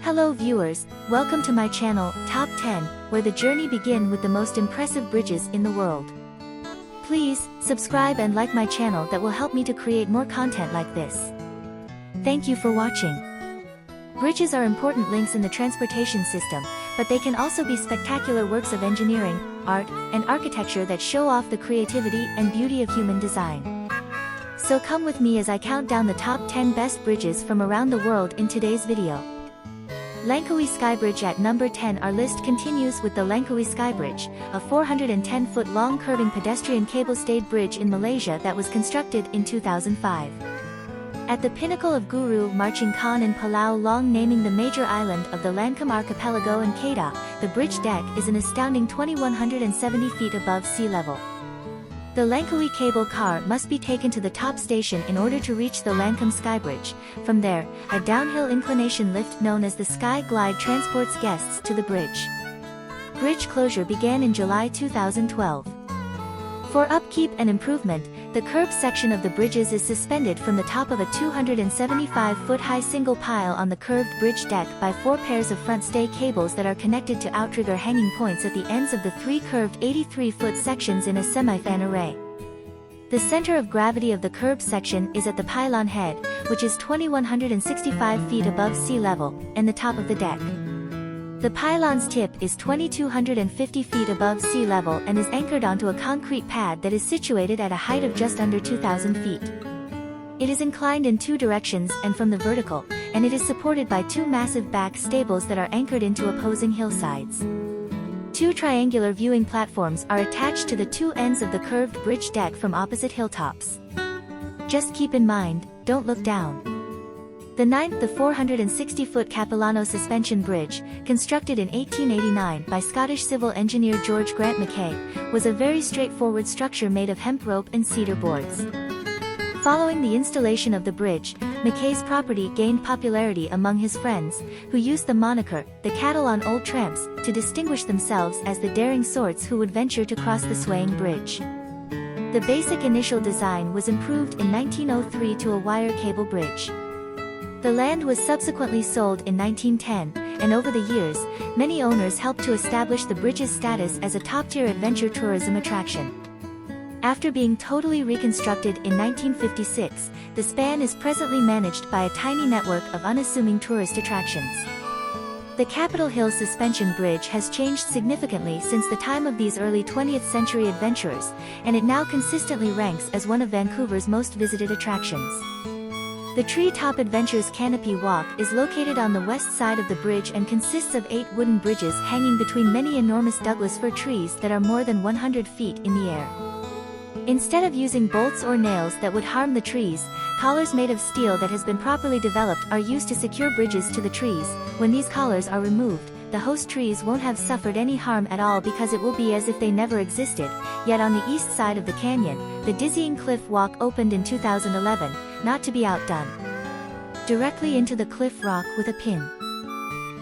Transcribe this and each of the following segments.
Hello viewers, welcome to my channel, Top 10, where the journey begins with the most impressive bridges in the world. Please, subscribe and like my channel that will help me to create more content like this. Thank you for watching. Bridges are important links in the transportation system, but they can also be spectacular works of engineering, art, and architecture that show off the creativity and beauty of human design. So come with me as I count down the top 10 best bridges from around the world in today's video. Langkawi Skybridge at number 10. Our list continues with the Langkawi Skybridge, a 410-foot-long curving pedestrian cable-stayed bridge in Malaysia that was constructed in 2005. At the pinnacle of Guru Marching Khan in Palau, long naming the major island of the Lankum archipelago and Kedah, the bridge deck is an astounding 2,170 feet above sea level. The Langkawi cable car must be taken to the top station in order to reach the Lankum Skybridge. From there, a downhill inclination lift known as the Sky Glide transports guests to the bridge. Bridge closure began in July 2012. For upkeep and improvement, the curb section of the bridges is suspended from the top of a 275-foot-high single pile on the curved bridge deck by 4 pairs of front stay cables that are connected to outrigger hanging points at the ends of the 3 curved 83-foot sections in a semi-fan array. The center of gravity of the curb section is at the pylon head, which is 2,165 feet above sea level, and the top of the deck. The pylon's tip is 2,250 feet above sea level and is anchored onto a concrete pad that is situated at a height of just under 2,000 feet. It is inclined in 2 directions and from the vertical, and it is supported by 2 massive back stables that are anchored into opposing hillsides. 2 triangular viewing platforms are attached to the 2 ends of the curved bridge deck from opposite hilltops. Just keep in mind, don't look down. The 9th, the 460-foot Capilano Suspension Bridge, constructed in 1889 by Scottish civil engineer George Grant Mackay, was a very straightforward structure made of hemp rope and cedar boards. Following the installation of the bridge, Mackay's property gained popularity among his friends, who used the moniker, the cattle on old tramps, to distinguish themselves as the daring sorts who would venture to cross the swaying bridge. The basic initial design was improved in 1903 to a wire cable bridge. The land was subsequently sold in 1910, and over the years, many owners helped to establish the bridge's status as a top-tier adventure tourism attraction. After being totally reconstructed in 1956, the span is presently managed by a tiny network of unassuming tourist attractions. The Capitol Hill Suspension Bridge has changed significantly since the time of these early 20th century adventurers, and it now consistently ranks as one of Vancouver's most visited attractions. The Treetop Adventures Canopy Walk is located on the west side of the bridge and consists of 8 wooden bridges hanging between many enormous Douglas fir trees that are more than 100 feet in the air. Instead of using bolts or nails that would harm the trees, collars made of steel that has been properly developed are used to secure bridges to the trees. When these collars are removed, the host trees won't have suffered any harm at all because it will be as if they never existed. Yet on the east side of the canyon, the dizzying cliff walk opened in 2011, not to be outdone. Directly into the cliff rock with a pin.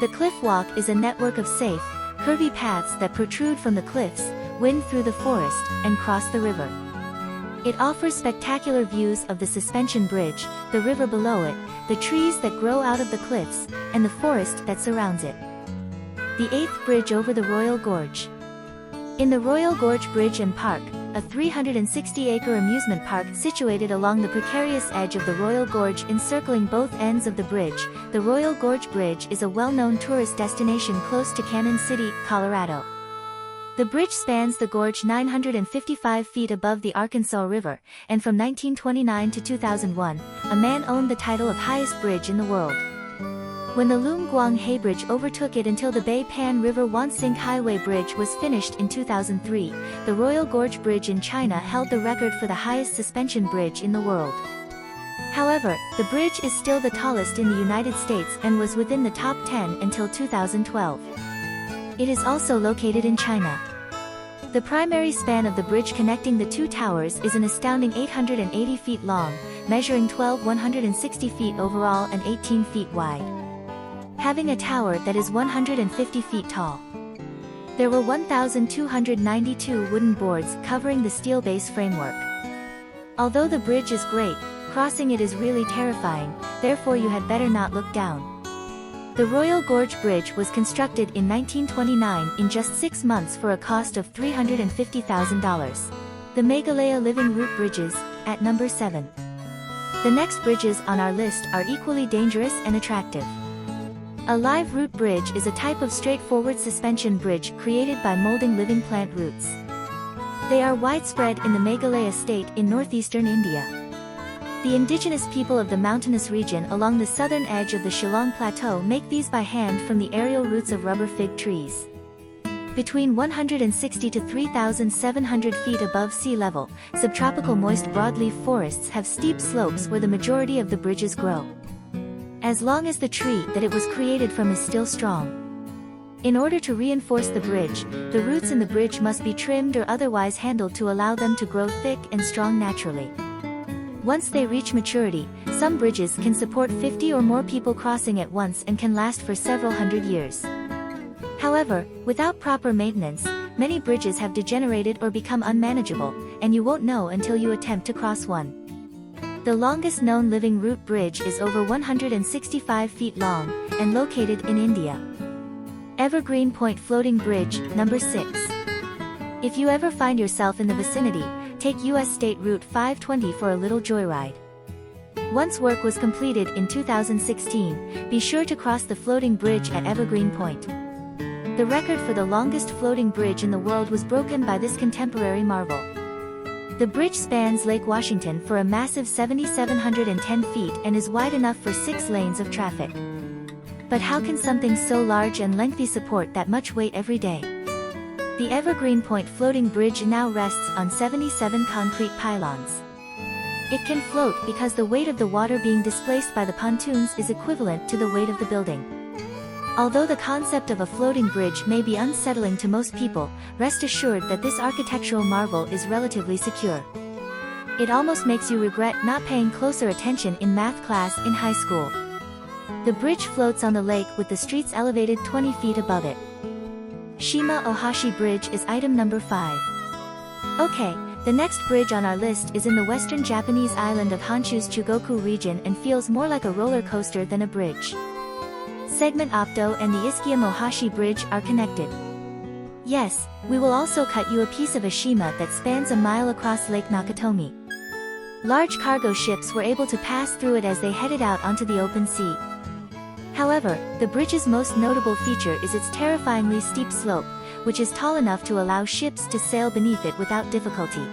The cliff walk is a network of safe, curvy paths that protrude from the cliffs, wind through the forest, and cross the river. It offers spectacular views of the suspension bridge, the river below it, the trees that grow out of the cliffs, and the forest that surrounds it. The 8th bridge over the Royal Gorge. In the Royal Gorge Bridge and Park, a 360-acre amusement park situated along the precarious edge of the Royal Gorge encircling both ends of the bridge, the Royal Gorge Bridge is a well-known tourist destination close to Canyon City, Colorado. The bridge spans the gorge 955 feet above the Arkansas River, and from 1929 to 2001, a man owned the title of highest bridge in the world. When the Loong Guang Hay Bridge overtook it until the Bay Pan River Wansink Highway Bridge was finished in 2003, the Royal Gorge Bridge in China held the record for the highest suspension bridge in the world. However, the bridge is still the tallest in the United States and was within the top 10 until 2012. It is also located in China. The primary span of the bridge connecting the 2 towers is an astounding 880 feet long, measuring 1,160 feet overall and 18 feet wide. Having a tower that is 150 feet tall. There were 1,292 wooden boards covering the steel base framework. Although the bridge is great, crossing it is really terrifying, therefore you had better not look down. The Royal Gorge Bridge was constructed in 1929 in just 6 months for a cost of $350,000. The Meghalaya Living Root Bridges, at number 7. The next bridges on our list are equally dangerous and attractive. A live root bridge is a type of straightforward suspension bridge created by molding living plant roots. They are widespread in the Meghalaya state in northeastern India. The indigenous people of the mountainous region along the southern edge of the Shillong Plateau make these by hand from the aerial roots of rubber fig trees. Between 160 to 3,700 feet above sea level, subtropical moist broadleaf forests have steep slopes where the majority of the bridges grow. As long as the tree that it was created from is still strong. In order to reinforce the bridge, the roots in the bridge must be trimmed or otherwise handled to allow them to grow thick and strong naturally. Once they reach maturity, some bridges can support 50 or more people crossing at once and can last for several hundred years. However, without proper maintenance, many bridges have degenerated or become unmanageable, and you won't know until you attempt to cross one. The longest known living root bridge is over 165 feet long, and located in India. Evergreen Point Floating Bridge, number 6. If you ever find yourself in the vicinity, take US State Route 520 for a little joyride. Once work was completed in 2016, be sure to cross the floating bridge at Evergreen Point. The record for the longest floating bridge in the world was broken by this contemporary marvel. The bridge spans Lake Washington for a massive 7,710 feet and is wide enough for 6 lanes of traffic. But how can something so large and lengthy support that much weight every day? The Evergreen Point floating bridge now rests on 77 concrete pylons. It can float because the weight of the water being displaced by the pontoons is equivalent to the weight of the building. Although the concept of a floating bridge may be unsettling to most people, rest assured that this architectural marvel is relatively secure. It almost makes you regret not paying closer attention in math class in high school. The bridge floats on the lake with the streets elevated 20 feet above it. Shima Ohashi Bridge is item number 5. Okay, the next bridge on our list is in the western Japanese island of Honshu's Chugoku region and feels more like a roller coaster than a bridge. Segment Opto and the Ischia-Mohashi Bridge are connected. Yes, we will also cut you a piece of a Shima that spans a mile across Lake Nakatomi. Large cargo ships were able to pass through it as they headed out onto the open sea. However, the bridge's most notable feature is its terrifyingly steep slope, which is tall enough to allow ships to sail beneath it without difficulty.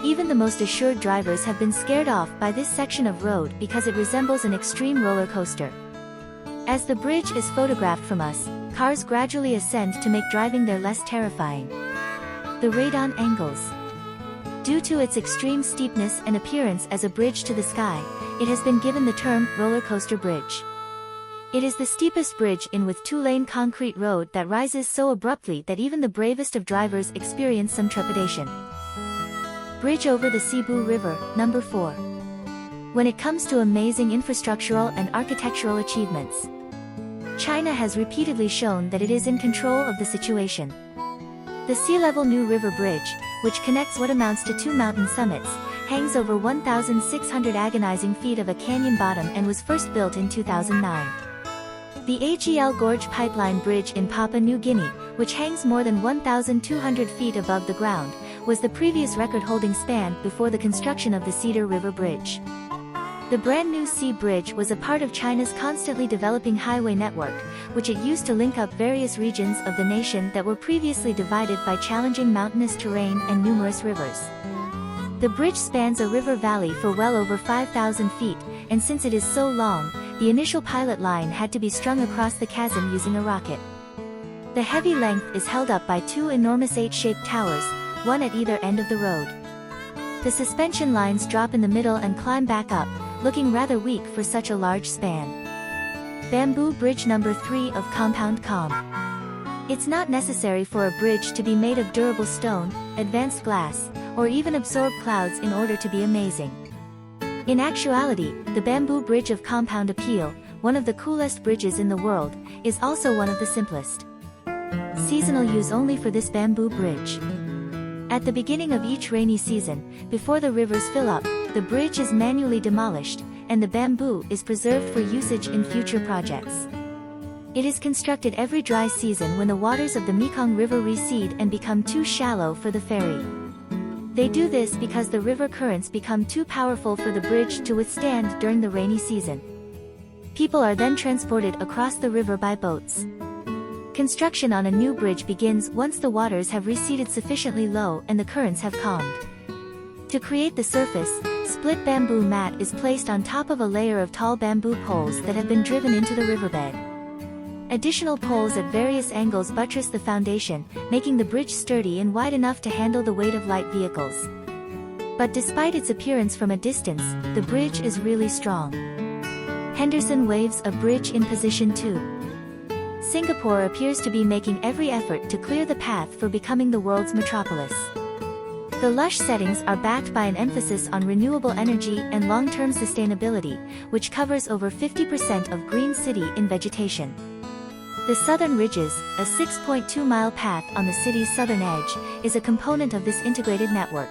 Even the most assured drivers have been scared off by this section of road because it resembles an extreme roller coaster. As the bridge is photographed from us, cars gradually ascend to make driving there less terrifying. The radon angles. Due to its extreme steepness and appearance as a bridge to the sky, it has been given the term roller coaster bridge. It is the steepest bridge in with 2-lane concrete road that rises so abruptly that even the bravest of drivers experience some trepidation. Bridge over the Cebu River, number 4. When it comes to amazing infrastructural and architectural achievements, China has repeatedly shown that it is in control of the situation. The sea-level New River Bridge, which connects what amounts to 2 mountain summits, hangs over 1,600 agonizing feet of a canyon bottom and was first built in 2009. The AGL Gorge Pipeline Bridge in Papua New Guinea, which hangs more than 1,200 feet above the ground, was the previous record-holding span before the construction of the Cedar River Bridge. The brand new Sea Bridge was a part of China's constantly developing highway network, which it used to link up various regions of the nation that were previously divided by challenging mountainous terrain and numerous rivers. The bridge spans a river valley for well over 5,000 feet, and since it is so long, the initial pilot line had to be strung across the chasm using a rocket. The heavy length is held up by 2 enormous H-shaped towers, one at either end of the road. The suspension lines drop in the middle and climb back up, looking rather weak for such a large span. Bamboo Bridge number 3 of Compound Com. It's not necessary for a bridge to be made of durable stone, advanced glass, or even absorb clouds in order to be amazing. In actuality, the Bamboo Bridge of Compound Appeal, one of the coolest bridges in the world, is also one of the simplest. Seasonal use only for this bamboo bridge. At the beginning of each rainy season, before the rivers fill up, the bridge is manually demolished, and the bamboo is preserved for usage in future projects. It is constructed every dry season when the waters of the Mekong River recede and become too shallow for the ferry. They do this because the river currents become too powerful for the bridge to withstand during the rainy season. People are then transported across the river by boats. Construction on a new bridge begins once the waters have receded sufficiently low and the currents have calmed. To create the surface, split bamboo mat is placed on top of a layer of tall bamboo poles that have been driven into the riverbed. Additional poles at various angles buttress the foundation, making the bridge sturdy and wide enough to handle the weight of light vehicles. But despite its appearance from a distance, the bridge is really strong. Henderson Waves, a bridge in position 2. Singapore appears to be making every effort to clear the path for becoming the world's metropolis. The lush settings are backed by an emphasis on renewable energy and long-term sustainability, which covers over 50% of Green City in vegetation. The Southern Ridges, a 6.2-mile path on the city's southern edge, is a component of this integrated network.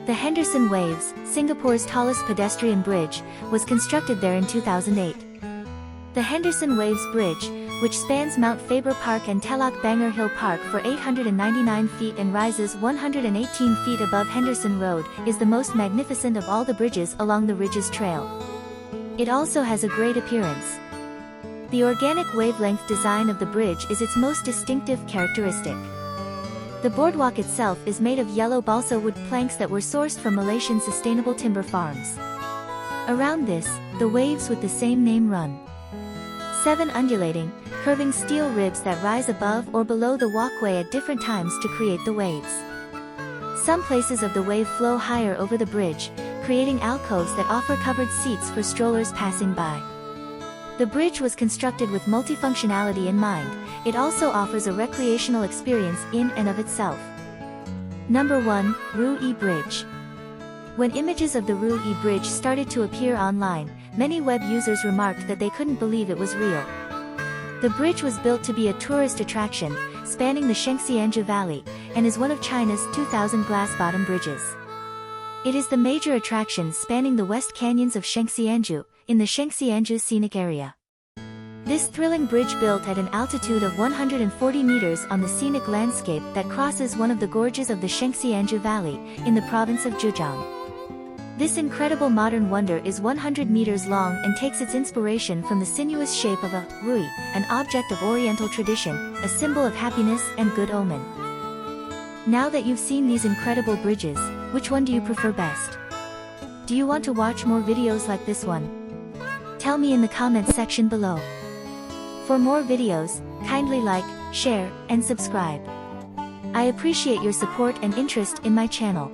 The Henderson Waves, Singapore's tallest pedestrian bridge, was constructed there in 2008. The Henderson Waves Bridge, which spans Mount Faber Park and Telok Bangor Hill Park for 899 feet and rises 118 feet above Henderson Road, is the most magnificent of all the bridges along the Ridges Trail. It also has a great appearance. The organic wavelength design of the bridge is its most distinctive characteristic. The boardwalk itself is made of yellow balsa wood planks that were sourced from Malaysian sustainable timber farms. Around this, the waves with the same name run. 7 undulating, curving steel ribs that rise above or below the walkway at different times to create the waves. Some places of the wave flow higher over the bridge, creating alcoves that offer covered seats for strollers passing by. The bridge was constructed with multifunctionality in mind. It also offers a recreational experience in and of itself. Number 1, Rue Bridge. When images of the Rue Bridge started to appear online, many web users remarked that they couldn't believe it was real. The bridge was built to be a tourist attraction, spanning the Shengxianju Valley, and is one of China's 2,000 glass-bottom bridges. It is the major attraction spanning the West Canyons of Shengxianju, in the Shengxianju Scenic Area. This thrilling bridge built at an altitude of 140 meters on the scenic landscape that crosses one of the gorges of the Shengxianju Valley, in the province of Zhejiang. This incredible modern wonder is 100 meters long and takes its inspiration from the sinuous shape of a rui, an object of Oriental tradition, a symbol of happiness and good omen. Now that you've seen these incredible bridges, which one do you prefer best? Do you want to watch more videos like this one? Tell me in the comments section below. For more videos, kindly like, share, and subscribe. I appreciate your support and interest in my channel.